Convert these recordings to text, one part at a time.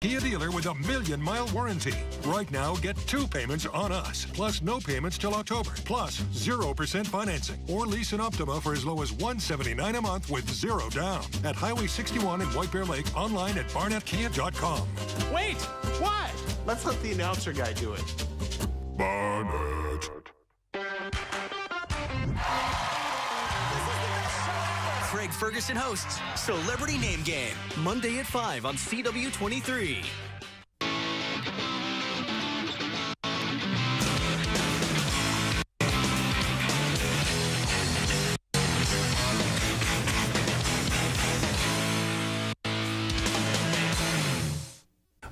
Kia dealer with a 1,000,000-mile warranty. Right now, get 2 payments on us, plus no payments till October, plus 0% financing. Or lease an Optima for as low as $179 a month with 0 down. At Highway 61 in White Bear Lake, online at barnettkia.com. Wait! What? Let's let the announcer guy do it. Barnett. Craig Ferguson hosts Celebrity Name Game, Monday at 5 on CW23.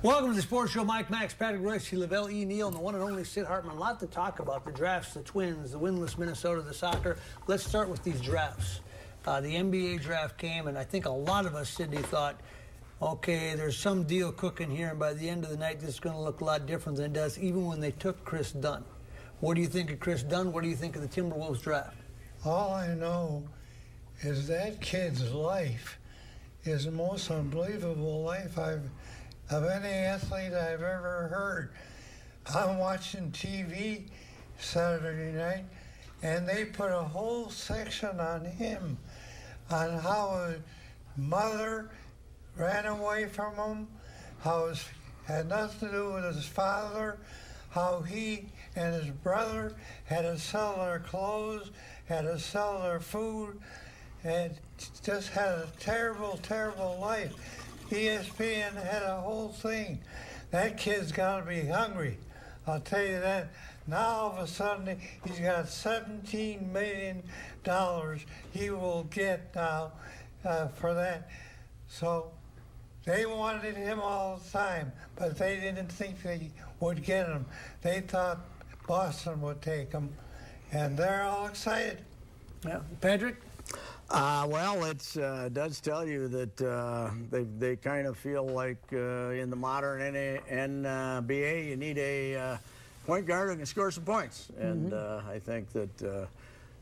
Welcome to the Sports Show. Mike Max, Patrick Royce, Lavelle E. Neal, and the one and only Sid Hartman. A lot to talk about. The drafts, the Twins, the winless Minnesota, the soccer. Let's start with these drafts. The NBA draft came, and I think a lot of us, Sydney, thought, okay, there's some deal cooking here, and by the end of the night, this is going to look a lot different than it does, even when they took Chris Dunn. What do you think of Chris Dunn? What do you think of the Timberwolves draft? All I know is that kid's life is the most unbelievable life of any athlete I've ever heard. I'm watching TV Saturday night, and they put a whole section on him, on how his mother ran away from him, how it had nothing to do with his father, how he and his brother had to sell their clothes, had to sell their food, and just had a terrible, terrible life. ESPN had a whole thing. That kid's got to be hungry. I'll tell you that. Now all of a sudden he's got $17 million he will get now for that. So they wanted him all the time, but they didn't think they would get him. They thought Boston would take him, and they're all excited. Yeah. Patrick? Well, it does tell you that they kind of feel like in the modern NBA you need a point guard who can score some points, and I think that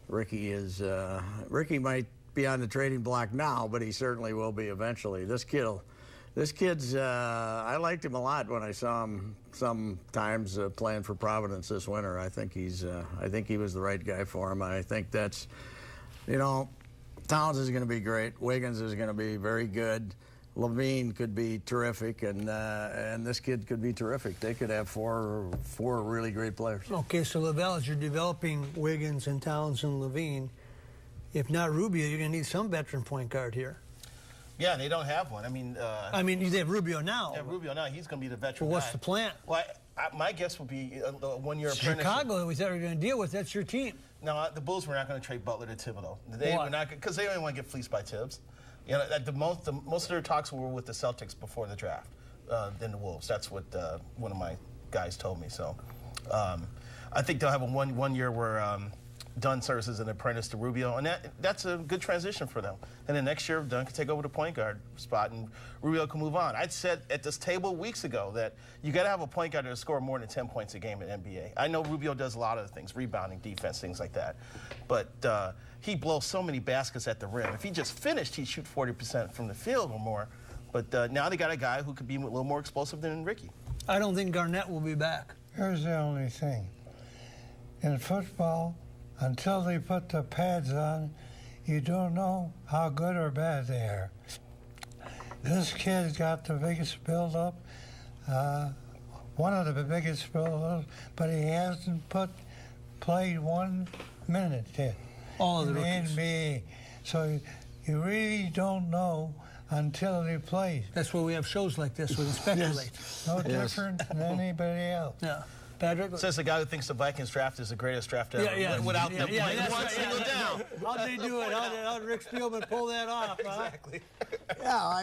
Ricky might be on the trading block now, but he certainly will be eventually. This kid's I liked him a lot when I saw him sometimes playing for Providence this winter. I think he was the right guy for him. I think that's, Towns is going to be great. Wiggins is going to be very good. Levine could be terrific, and this kid could be terrific. They could have four really great players. Okay, so Lavelle, as you're developing Wiggins and Towns and Levine, if not Rubio, you're going to need some veteran point guard here. Yeah, they don't have one. I mean, they have Rubio now. Yeah, Rubio now. He's going to be the veteran. Well, what's the plan? Well, my guess would be a one-year apprenticeship. Chicago that we thought we were going to deal with. That's your team. No, the Bulls were not going to trade Butler to Thibodeau. They were not, because they didn't want to get fleeced by Tibbs. Most of their talks were with the Celtics before the draft than the Wolves. That's what one of my guys told me. So I think they'll have a one year where Dunn serves as an apprentice to Rubio, and that's a good transition for them. And then next year, Dunn can take over the point guard spot, and Rubio can move on. I'd said at this table weeks ago that you got to have a point guard to score more than 10 points a game in NBA. I know Rubio does a lot of things, rebounding, defense, things like that, but he blows so many baskets at the rim. If he just finished, he'd shoot 40% from the field or more. But now they got a guy who could be a little more explosive than Ricky. I don't think Garnett will be back. Here's the only thing. In football, until they put the pads on, you don't know how good or bad they are. This kid's got the biggest build-up, one of the biggest build-ups, but he hasn't played 1 minute yet in the NBA. So you really don't know until he plays. That's why we have shows like this where they speculate. No different than anybody else. Yeah. Patrick? Says the guy who thinks the Vikings draft is the greatest draft ever, without them playing one single down. How'd they do it? How did Rick Spielman pull that off? Exactly. Yeah,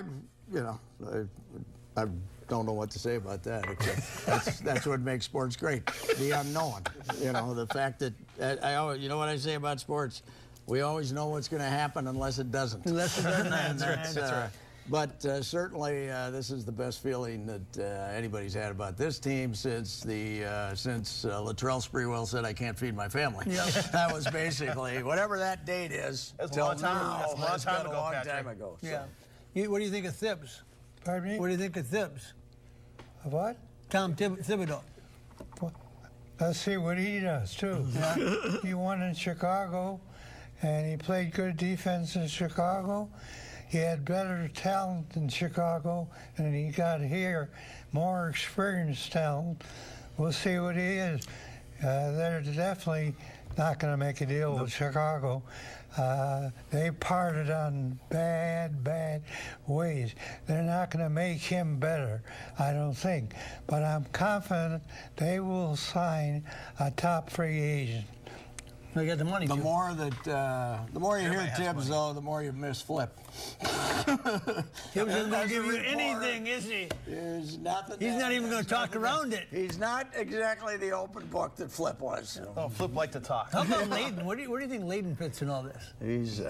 I don't know what to say about that, except that's what makes sports great, the unknown. The fact that, what I say about sports, we always know what's going to happen unless it doesn't. That's right. But certainly, this is the best feeling that anybody's had about this team since Latrell Sprewell said, "I can't feed my family." Yeah. That was basically whatever that date is. That's a long time ago. That's a long time ago. Yeah. What do you think of Thibs? Pardon me? What do you think of Thibs? What? Tom Thibodeau. Let's see what he does, too. Yeah. He won in Chicago, and he played good defense in Chicago. He had better talent in Chicago, and he got here more experienced talent. We'll see what he is. They're definitely not going to make a deal with Chicago. They parted on bad ways. They're not going to make him better, I don't think. But I'm confident they will sign a top free agent. They got the money. The more you hear Tibbs, though, the more you miss Flip. Tibbs isn't going to give you anything, is he? There's nothing. He's not even going to talk around it. He's not exactly the open book that Flip was. Oh, Flip liked to talk. How about Layden? Where do you think Layden fits in all this? He's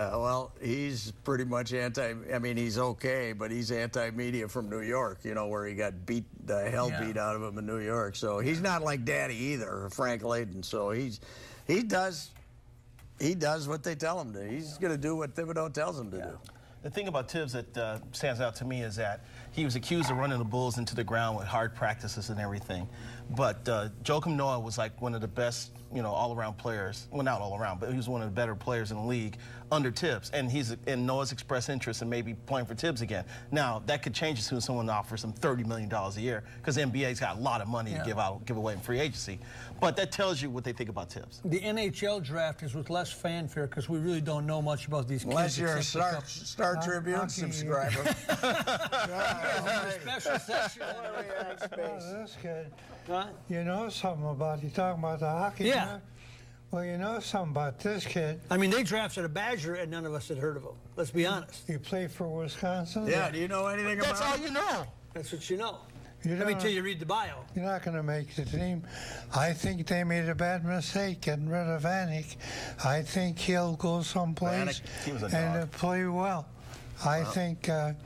he's pretty much anti. I mean, he's okay, but he's anti-media from New York. You know, where he got beat the hell beat out of him in New York. So he's not like Daddy either, Frank Layden. So he does what they tell him to. He's going to do what Thibodeau tells him to do. The thing about Tibbs that stands out to me is that he was accused of running the Bulls into the ground with hard practices and everything. But Joakim Noah was like one of the best, all-around players. Well, not all-around, but he was one of the better players in the league under Tibbs. And Noah's expressed interest in maybe playing for Tibbs again. Now, that could change as soon as someone offers him $30 million a year, because the NBA's got a lot of money to give away in free agency. But that tells you what they think about Tibbs. The NHL draft is with less fanfare because we really don't know much about these kids. Unless you're a Star Tribune subscriber. Special section. This kid, Huh? you know something about, you talking about the hockey? Yeah. Huh? Well, you know something about this kid. I mean, they drafted a Badger and none of us had heard of him. Let's be honest. He played for Wisconsin. Yeah, do you know anything about That's all you know. That's what you know. You Let me don't- tell you, read the bio. You're not going to make the team. I think they made a bad mistake getting rid of Vanek. I think he'll go someplace He was a and dog. play well. I think they're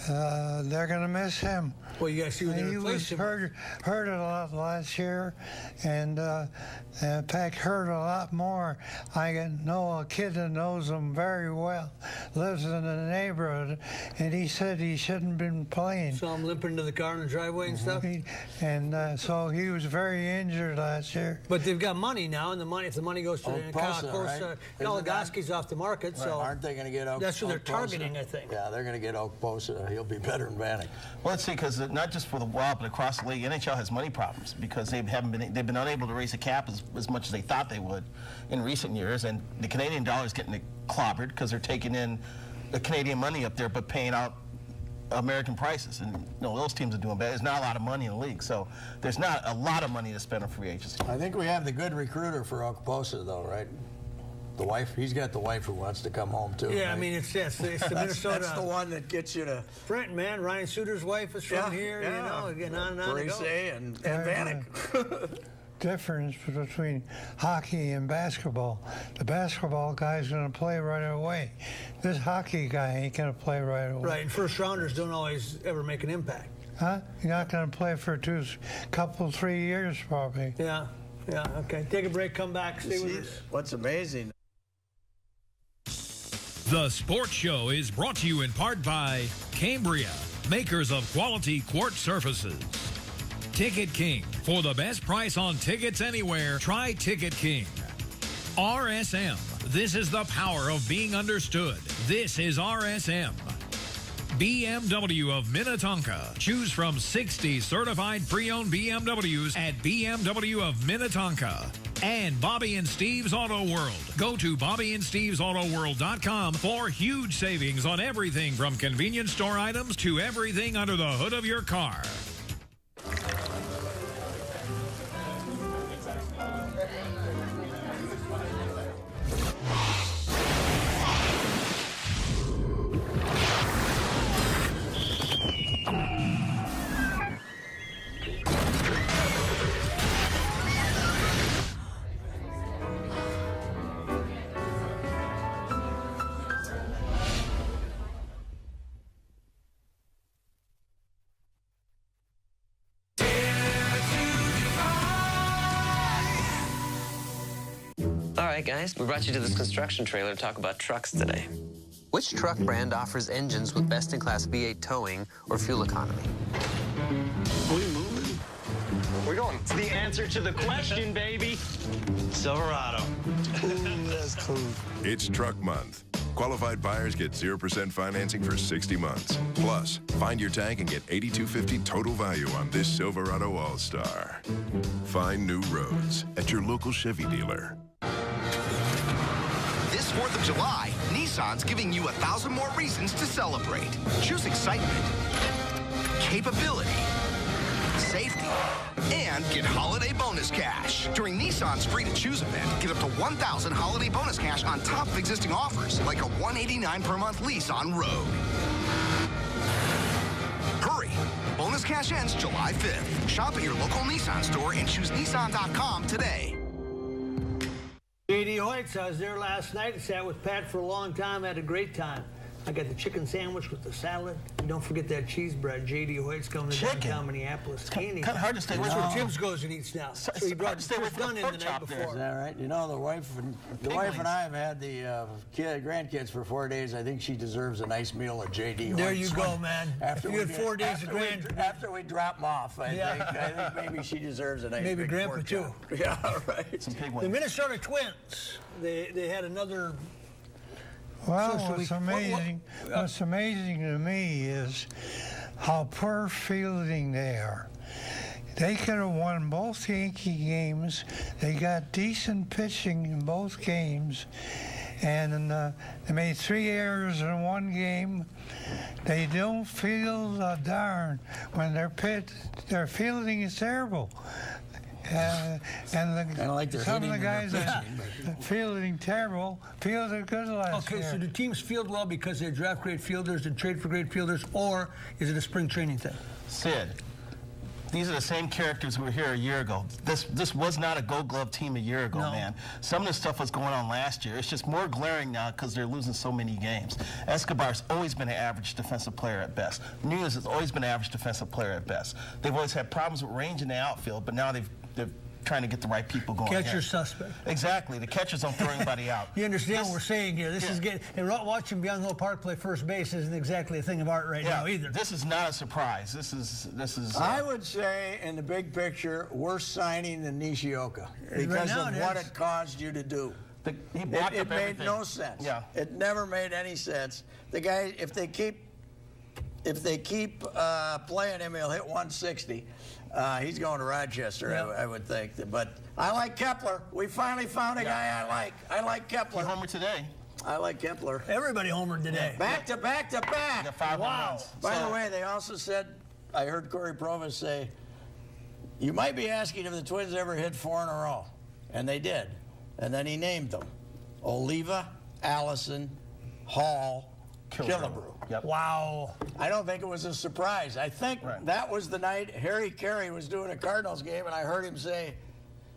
going to miss him. Well, you got to see what they He replaced was him. hurt a lot last year, and in fact hurt a lot more. I know a kid that knows him very well, lives in the neighborhood, and he said he shouldn't have been playing. Saw him limping to the car in the driveway and stuff. So he was very injured last year. But they've got money now, and if the money goes to Okposa, right? Noligoski's off the market, so Aren't they going to get Okposa? that's who they're targeting, I think. Yeah, they're going to get Okposa. He'll be better than Vanek. Well, let's see, because not just for the Wild, but across the league, NHL has money problems because they've been unable to raise the cap as much as they thought they would in recent years, and the Canadian dollar is getting clobbered because they're taking in the Canadian money up there, but paying out American prices, and those teams are doing bad. There's not a lot of money in the league, so there's not a lot of money to spend on free agency. I think we have the good recruiter for Okposa, though, right? The wife, he's got the wife who wants to come home too. Yeah, right? I mean, it's the Minnesota. That's the one that gets you to Brent, man, Ryan Suter's wife is from here, getting on and on it goes. Parise and Vanek. Difference between hockey and basketball. The basketball guy's going to play right away. This hockey guy ain't going to play right away. Right, and first rounders don't always ever make an impact. Huh? You're not going to play for 3 years probably. Yeah, okay. Take a break, come back, stay with us. What's amazing? The Sports Show is brought to you in part by Cambria, makers of quality quartz surfaces. Ticket King. For the best price on tickets anywhere, try Ticket King. RSM. This is the power of being understood. This is RSM. BMW of Minnetonka. Choose from 60 certified pre-owned BMWs at BMW of Minnetonka. And Bobby and Steve's Auto World. Go to BobbyandSteve'sAutoWorld.com for huge savings on everything from convenience store items to everything under the hood of your car. All right, guys, we brought you to this construction trailer to talk about trucks today. Which truck brand offers engines with best-in-class V8 towing or fuel economy? going? It's the answer to the question, baby. Silverado. Ooh, that's cool. It's Truck Month. Qualified buyers get 0% financing for 60 months. Plus, find your tank and get $8,250 total value on this Silverado All-Star. Find new roads at your local Chevy dealer. This 4th of July, Nissan's giving you 1,000 more reasons to celebrate. Choose excitement, capability, safety, and get holiday bonus cash. During Nissan's Free to Choose event, get up to 1,000 holiday bonus cash on top of existing offers, like a $189 per month lease on Rogue. Hurry! Bonus cash ends July 5th. Shop at your local Nissan store and choose Nissan.com today. J.D. Hoyts, I was there last night. Sat with Pat for a long time. Had a great time. I got the chicken sandwich with the salad. And don't forget that cheese bread. J.D. Hoyt's coming to downtown Minneapolis. Kind of hard to stay away That's from. where Tim's goes and eats now. So he brought Chris Dunn in the night before. Is that right? You know, the wife and I have had the grandkids for 4 days. I think she deserves a nice meal at J.D. Hoyts. There you go, man. After you had 4 days of after we drop them off, I think maybe she deserves a nice maybe big Grandpa pork too. chop. Yeah, right. Some pig The Minnesota Twins. They had another. Well, what's amazing to me is how poor fielding they are. They could have won both Yankee games. They got decent pitching in both games. And they made 3 errors in one game. They don't field a darn when their fielding is terrible. And some of the guys that fielding terrible fielded good last year. Okay, so do teams field well because they draft great fielders and trade for great fielders, or is it a spring training thing? Sid, these are the same characters who were here a year ago. This was not a Gold Glove team a year ago, man. Some of the stuff was going on last year. It's just more glaring now because they're losing so many games. Escobar's always been an average defensive player at best. Nunez has always been an average defensive player at best. They've always had problems with range in the outfield, but now they're trying to get the right people going. Catcher suspect. Exactly. The catchers don't throw anybody out. You understand what we're saying here. This is getting, and watching Beyond Hill Park play first base isn't exactly a thing of art right now either. This is not a surprise. This is. I would say, in the big picture, worse signing than Nishioka because of what it caused you to do. It made no sense. Yeah. It never made any sense. The guy, if they keep playing him, he'll hit 160. He's going to Rochester, I would think. But I like Kepler. We finally found a guy I like. I like Kepler. He homered today. I like Kepler. Everybody homered today. Back to back to back. Got 5 runs. By the way, they also said, I heard Corey Provis say, you might be asking if the Twins ever hit 4 in a row. And they did. And then he named them. Oliva, Allison, Hall, Killebrew. Yep. Wow. I don't think it was a surprise. I think that was the night Harry Carey was doing a Cardinals game, and I heard him say,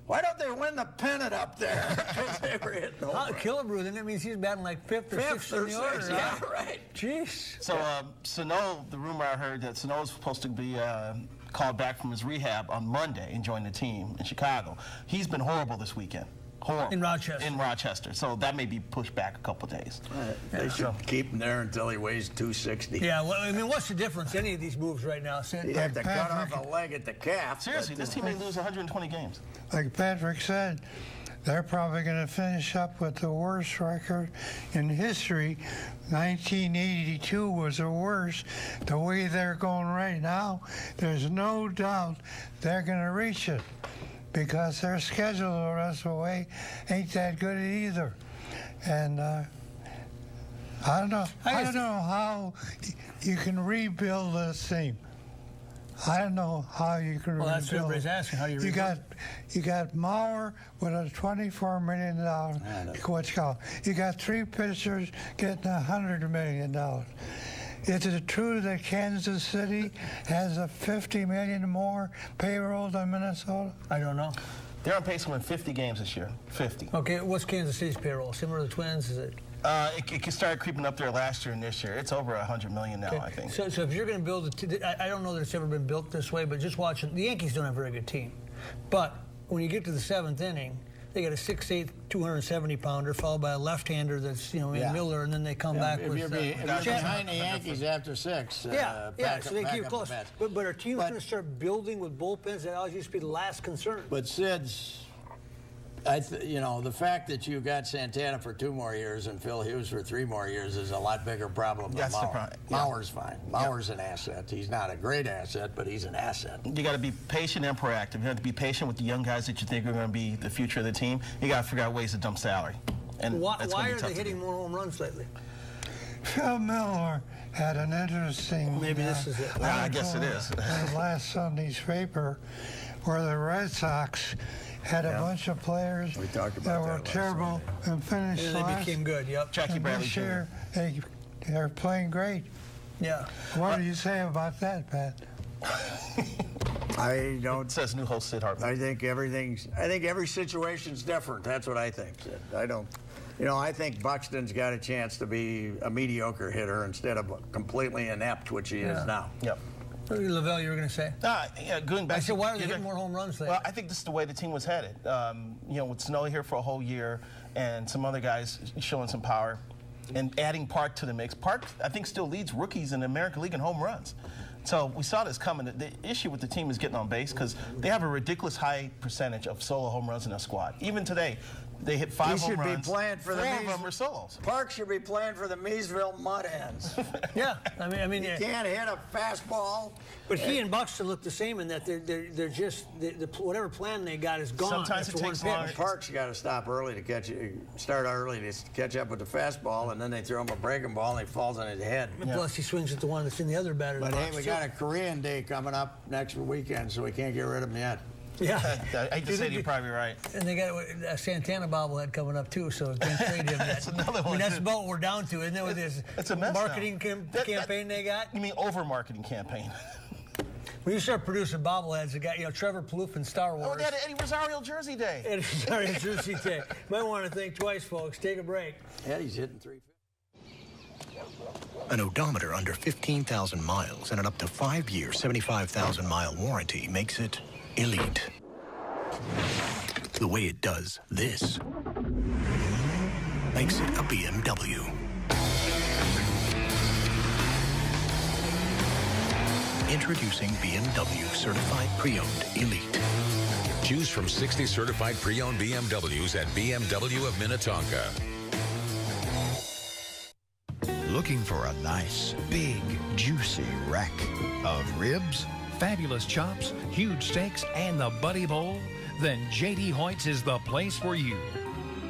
why don't they win the pennant up there? Because they were hitting home. Killebrew, then that means he's batting like 5th or 6th in the order. Yeah, right. Jeez. So Sano, the rumor I heard that Sano was supposed to be called back from his rehab on Monday and join the team in Chicago. He's been horrible this weekend. Horrible. In Rochester. In Rochester. So that may be pushed back a couple days. They should keep him there until he weighs 260. Yeah, well, I mean, what's the difference? Any of these moves right now? You'd have to cut off a leg at the calf. Seriously, this team may lose 120 games. Like Patrick said, they're probably going to finish up with the worst record in history. 1982 was the worst. The way they're going right now, there's no doubt they're going to reach it, because their schedule the rest of the way ain't that good either. And I don't know how you can rebuild this team. I don't know how you can rebuild. Well, that's what everybody's asking. How do you rebuild? You got Mauer with a $24 million what's called. You got 3 pitchers getting $100 million. Is it true that Kansas City has a $50 million more payroll than Minnesota? I don't know. They're on pace to win 50 games this year. 50. Okay, what's Kansas City's payroll? Similar to the Twins, is it? It started creeping up there last year and this year. It's over $100 million now, I think. So if you're going to build I don't know that it's ever been built this way, but just watching, the Yankees don't have a very good team. But when you get to the 7th inning, they got a 6'8", 270-pounder, followed by a left-hander that's, in Miller, and then they come back with... If you're behind the Yankees after 6, so they keep it close. But are teams going to start building with bullpens? That always used to be the last concern. But Sid's... the fact that you got Santana for 2 more years and Phil Hughes for 3 more years is a lot bigger problem than Mauer. Mauer's fine. Mauer's an asset. He's not a great asset, but he's an asset. You got to be patient and proactive. You have to be patient with the young guys that you think are going to be the future of the team. You got to figure out ways to dump salary. And why are they hitting more home runs lately? Phil Miller had an interesting... Maybe this is it. I guess it is. Last Sunday's paper, where the Red Sox had a bunch of players that were terrible and finished last. They became good, Jackie Bradley this year, they're playing great. Yeah. What do you say about that, Pat? I don't... It says new host Sid Hartman. I think every situation's different. That's what I think, Sid. I don't... I think Buxton's got a chance to be a mediocre hitter instead of completely inept, which he is now. Yep. Lavelle, you were going to say? Going back. I said, why are they hitting more home runs lately? Well, I think this is the way the team was headed. With Snow here for a whole year and some other guys showing some power and adding Park to the mix. Park, I think, still leads rookies in the American League in home runs. So we saw this coming. The issue with the team is getting on base because they have a ridiculous high percentage of solo home runs in their squad. Even today, they hit 5 home runs. He should be playing for the 4 of them are solos. Park should be playing for the Maysville Mud Hens. Yeah, I mean, he can't hit a fastball. But he and Buxton look the same in that they're just whatever plan they got is gone. Sometimes it takes longer. Park's got to start early to catch up with the fastball, and then they throw him a breaking ball and he falls on his head. Plus he swings at the one that's in the other batter's box. But hey, we got a Korean Day coming up next weekend, so we can't get rid of him yet. Yeah. I hate to say you're probably right. And they got a Santana bobblehead coming up, too, so can't trade him yet. That's another one. I mean, that's about what we're down to, isn't it, with this it's a mess marketing campaign they got? You mean over-marketing campaign? When you start producing bobbleheads, you got, Trevor Plouffe in Star Wars. Oh, they had Eddie Rosario Jersey Day. Eddie Rosario Jersey Day. Might want to think twice, folks. Take a break. Eddie's hitting 350. An odometer under 15,000 miles and an up to 5-year, 75,000-mile warranty makes it elite. The way it does this makes it a BMW. Introducing BMW Certified Pre-Owned Elite. Choose from 60 certified pre-owned BMWs at BMW of Minnetonka. Looking for a nice, big, juicy rack of ribs? Fabulous chops, huge steaks, and the Buddy Bowl? Then J.D. Hoyt's is the place for you.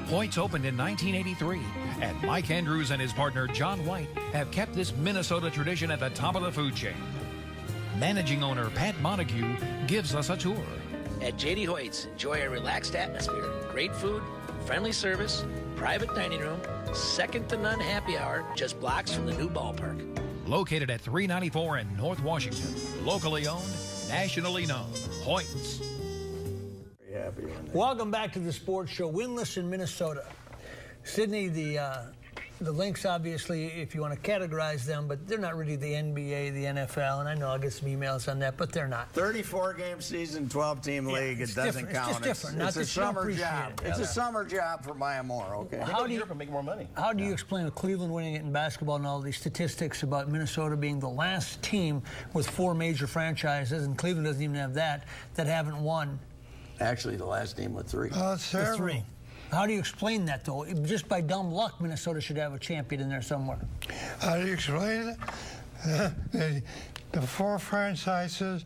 Hoyt's opened in 1983, and Mike Andrews and his partner John White have kept this Minnesota tradition at the top of the food chain. Managing owner Pat Montague gives us a tour. At J.D. Hoyt's, enjoy a relaxed atmosphere, great food, friendly service, private dining room, second-to-none happy hour, just blocks from the new ballpark. Located at 394 in North Washington. Locally owned, nationally known. Hoyt's. Welcome back to the Sports Show. Winless in Minnesota. Sydney, the Lynx, obviously, if you want to categorize them, but they're not really the NBA, the NFL, and I know I'll get some emails on that, but they're not. 34-game season, 12-team league, it doesn't count. It's just different. It's a summer job. It's a summer job for Maya Moore, okay? How do you make more money? How do you explain Cleveland winning it in basketball and all these statistics about Minnesota being the last team with 4 major franchises, and Cleveland doesn't even have that haven't won? Actually, the last team with 3. Oh, it's terrible. 3. How do you explain that, though? Just by dumb luck, Minnesota should have a champion in there somewhere. How do you explain it? The 4 franchises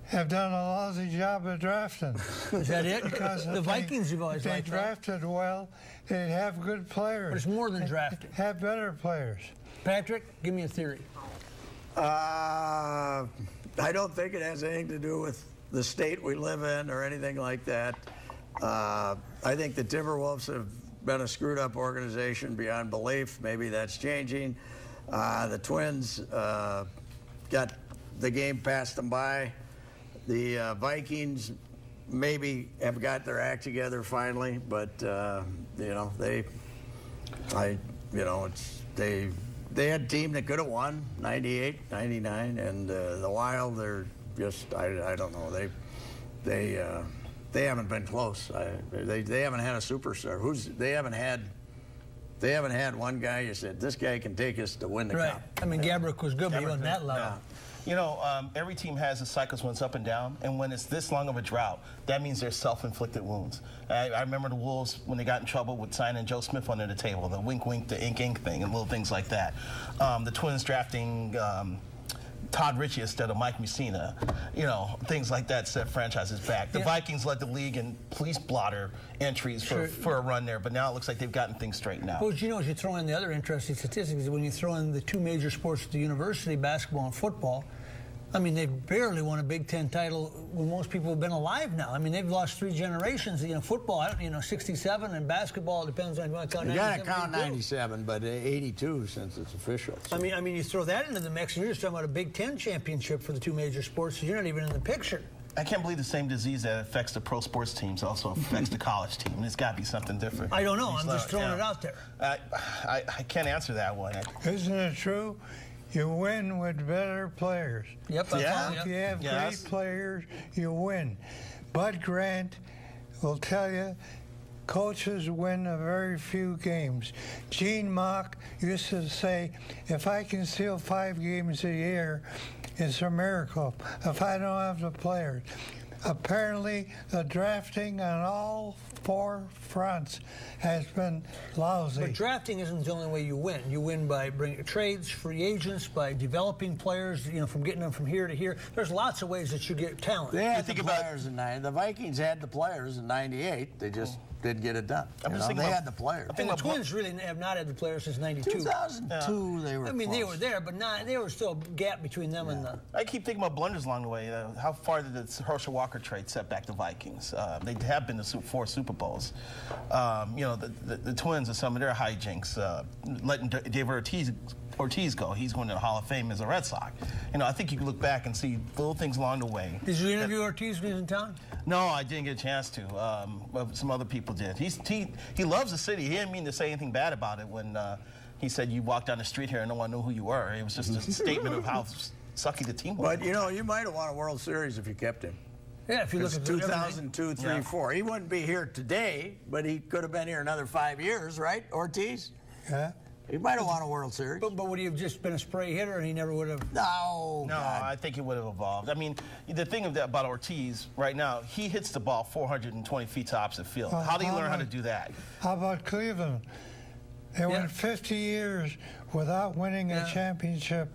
have done a lousy job of drafting. Is that it? Because the Vikings have always liked that. They drafted well. They have good players. But it's more than drafting. Have better players. Patrick, give me a theory. I don't think it has anything to do with the state we live in or anything like that. I think the Timberwolves have been a screwed-up organization beyond belief. Maybe that's changing. The Twins got the game passed them by. The Vikings maybe have got their act together finally, but they had a team that could have won 98, 99, and the Wild, they're just I don't know. they haven't been close. They haven't had a superstar. They haven't had one guy you said, this guy can take us to win the cup. I mean, Gabrick was good, but he wasn't that level. Yeah. You know, every team has a cycles when it's up and down, and when it's this long of a drought, that means there's self-inflicted wounds. I remember the Wolves, when they got in trouble with signing Joe Smith under the table, the wink-wink, the ink-ink thing, and little things like that. The Twins drafting Todd Ritchie instead of Mike Mussina, you know, things like that set franchises back. The Vikings led the league in police blotter entries for a run there, but now it looks like they've gotten things straightened out. Well, you know, as you throw in the other interesting statistics, when you throw in the two major sports at the university, basketball and football, I mean, they've barely won a Big Ten title when most people have been alive now. I mean, they've lost 3 generations. You know, football, 67, and basketball, it depends on you want to count 97. You got to count 97, but 82 since it's official. So. I mean, you throw that into the mix, and you're just talking about a Big Ten championship for the two major sports, so you're not even in the picture. I can't believe the same disease that affects the pro sports teams also affects the college team. There's got to be something different. I don't know. I'm just throwing it out there. I can't answer that one. Isn't it true? You win with better players. Yep. If you have great players, you win. Bud Grant will tell you, coaches win a very few games. Gene Mock used to say, if I can steal 5 games a year, it's a miracle. If I don't have the players. Apparently, the drafting on all 4 fronts has been lousy. But drafting isn't the only way you win. You win by bringing trades, free agents, by developing players, from getting them from here to here. There's lots of ways that you get talent. They had the players in '90. The Vikings had the players in '98. They just didn't get it done. They had the players. And the Twins really have not had the players since '92. 2002, they were they were there, but they were still a gap between them and the... I keep thinking about blunders along the way. How far did the Herschel Walker trade set back the Vikings? They have been to 4 Super Bowls. The Twins are some of their hijinks. Letting David Ortiz go. He's going to the Hall of Fame as a Red Sox. I think you can look back and see little things along the way. Did you interview Ortiz when he was in town? No, I didn't get a chance to. But some other people did. He loves the city. He didn't mean to say anything bad about it when he said you walked down the street here and no one knew who you were. It was just a statement of how sucky the team was. But, you might have won a World Series if you kept him. Yeah, if you look at 2002, 3, 4. He wouldn't be here today, but he could have been here another 5 years, right, Ortiz? Yeah. He might have won a World Series. But would he have just been a spray hitter and he never would have? No. No, I think he would have evolved. I mean, the thing about Ortiz right now, he hits the ball 420 feet to opposite field. How did he learn how to do that? How about Cleveland? They went 50 years without winning a championship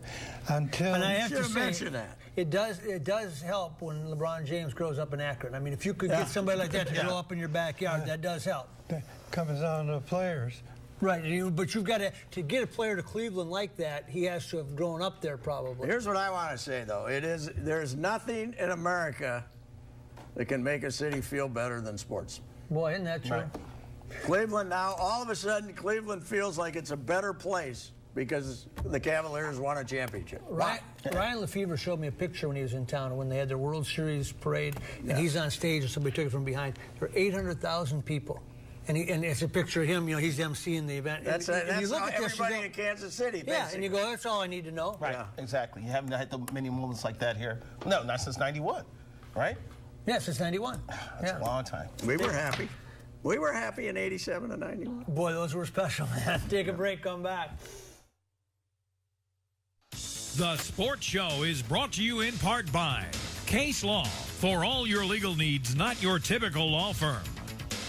until... And I have to mention that. It does help when LeBron James grows up in Akron. I mean, if you could get somebody like that to grow up in your backyard, that does help. That comes down to the players. Right, but you've got to get a player to Cleveland like that, he has to have grown up there probably. Here's what I want to say, though. There's nothing in America that can make a city feel better than sports. Boy, isn't that true? Right. Cleveland now, all of a sudden, Cleveland feels like it's a better place because the Cavaliers won a championship. Right. Ryan Lefevre showed me a picture when he was in town when they had their World Series parade, and he's on stage and somebody took it from behind. There were 800,000 people. And it's a picture of him, he's emceeing the event. That's you look at everybody in Kansas City, basically. Yeah, and you go, that's all I need to know. Right, exactly. You haven't had many moments like that here. No, not since 91, right? Yeah, since 91. That's a long time. We were happy. We were happy in 87 and 91. Boy, those were special, man. Take a break, come back. The Sports Show is brought to you in part by Case Law. For all your legal needs, not your typical law firm.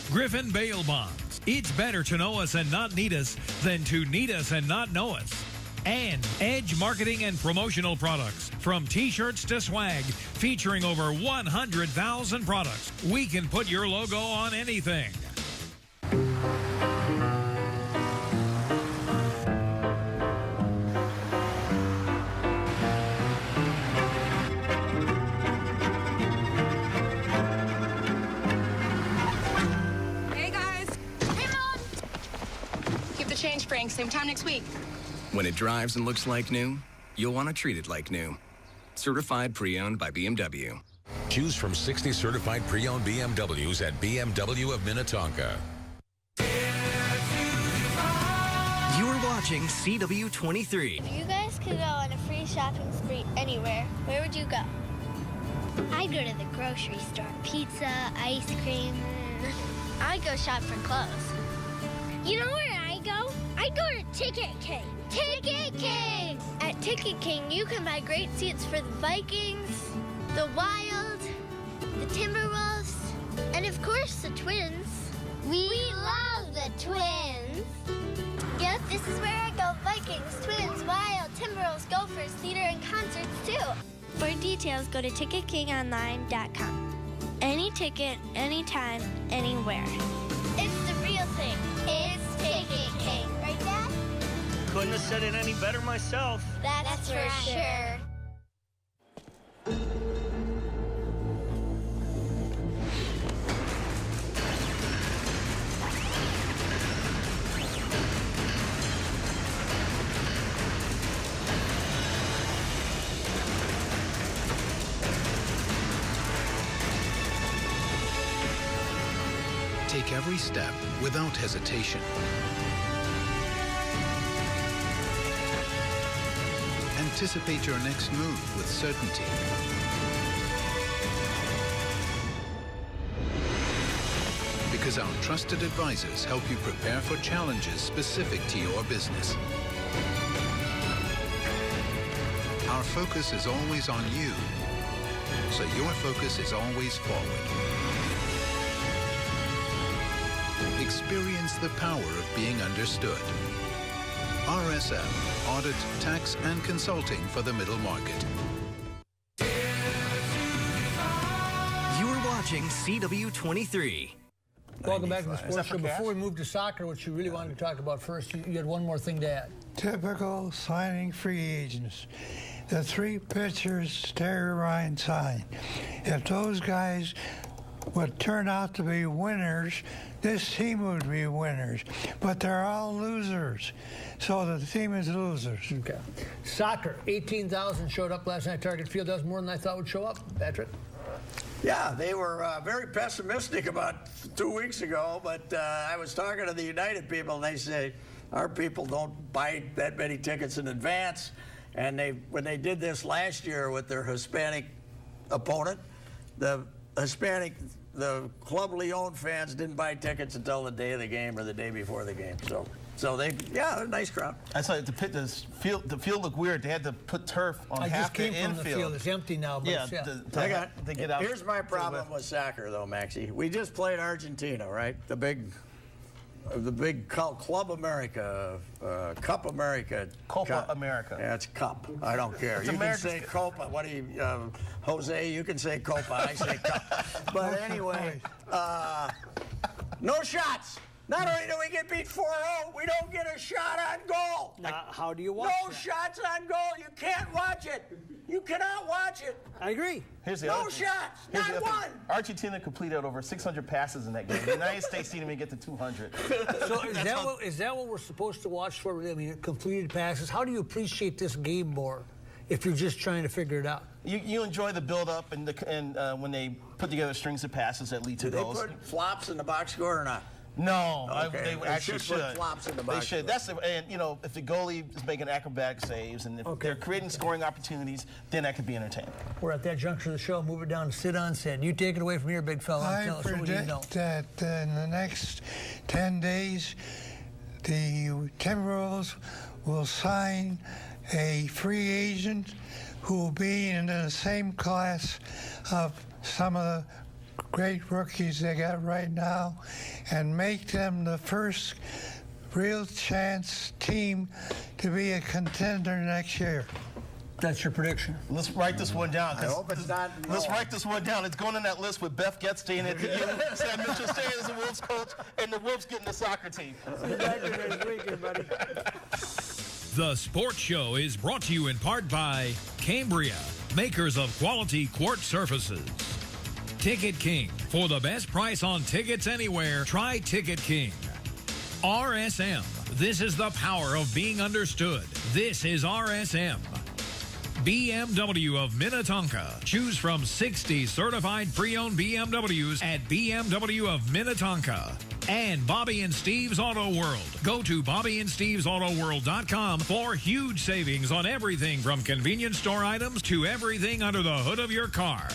Griffin Bail Bonds. It's better to know us and not need us than to need us and not know us. And Edge Marketing and Promotional Products. From T-shirts to swag, featuring over 100,000 products. We can put your logo on anything. Change, Frank. Same time next week. When it drives and looks like new, you'll want to treat it like new. Certified pre-owned by BMW. Choose from 60 certified pre-owned BMWs at BMW of Minnetonka. You're watching CW23. If you guys could go on a free shopping spree anywhere, where would you go? I go to the grocery store. Pizza, ice cream. I go shop for clothes. You know where I go? I go to Ticket King. Ticket King! At Ticket King, you can buy great seats for the Vikings, the Wild, the Timberwolves, and of course the Twins. We love the Twins. Yep, this is where I go. Vikings, Twins, Wild, Timberwolves, Gophers, theater, and concerts too. For details, go to TicketKingOnline.com. Any ticket, anytime, anywhere. It's the real thing. It's Ticket King. Right, Dad? Couldn't have said it any better myself. That's for sure. Take every step without hesitation. Anticipate your next move with certainty. Because our trusted advisors help you prepare for challenges specific to your business. Our focus is always on you, so your focus is always forward. Experience the power of being understood. RSM, Audit, Tax, and Consulting for the Middle Market. You're watching CW23. Welcome back to the Sports Show. Before we move to soccer, which you really wanted to talk about first, you had one more thing to add. Typical signing free agents. The 3 pitchers Terry Ryan signed. If those guys would turn out to be winners, this team would be winners. But they're all losers. So the team is losers. Okay. Soccer, 18,000 showed up last night at Target Field. That was more than I thought would show up. Patrick? Yeah, they were very pessimistic about 2 weeks ago, but I was talking to the United people, and they say, our people don't buy that many tickets in advance. And when they did this last year with their Hispanic opponent, the Club Leon fans didn't buy tickets until the day of the game or the day before the game. So they're a nice crowd. I saw the field looked weird. They had to put turf on half the infield. I just came from the field. It's empty now. But to get out. Here's my problem with soccer, though, Maxie. We just played Argentina, right? The big Club America, Cup America. Copa America. Yeah, it's Cup. I don't care. You can say Copa. What do you, Jose, you can say Copa. I say Cup. But anyway, no shots. Not only do we get beat 4-0, we don't get a shot on goal. How do you watch No shots on goal. You can't watch it. You cannot watch it. I agree. No shots. Not one. Argentina completed over 600 passes in that game. The United States didn't even get to 200. So is that what we're supposed to watch for? I mean, completed passes. How do you appreciate this game more if you're just trying to figure it out? You enjoy the build-up and when they put together strings of passes that lead to goals. Do they put flops in the box score or not? No, okay. they actually should. Put flops in the box. They should. And if the goalie is making acrobatic saves and if they're creating scoring opportunities, then that could be entertaining. We're at that juncture of the show. Move it down to Sid on Sid. You take it away from here, big fella. I predict that in the next 10 days, the Timberwolves will sign a free agent who will be in the same class of some of the great rookies they got right now and make them the first real chance team to be a contender next year. That's your prediction. Let's write this one down. I hope it's not. Let's write this one down. It's going in that list with Beth Getz in at the end. Sam Mitchell staying as the Wolves coach, and the Wolves getting the soccer team. See you back here next weekend, buddy. The Sports Show is brought to you in part by Cambria, makers of quality quartz surfaces. Ticket King. For the best price on tickets anywhere, try Ticket King. RSM. This is the power of being understood. This is RSM. BMW of Minnetonka. Choose from 60 certified pre-owned BMWs at BMW of Minnetonka. And Bobby and Steve's Auto World. Go to BobbyandSteve'sAutoWorld.com for huge savings on everything from convenience store items to everything under the hood of your car.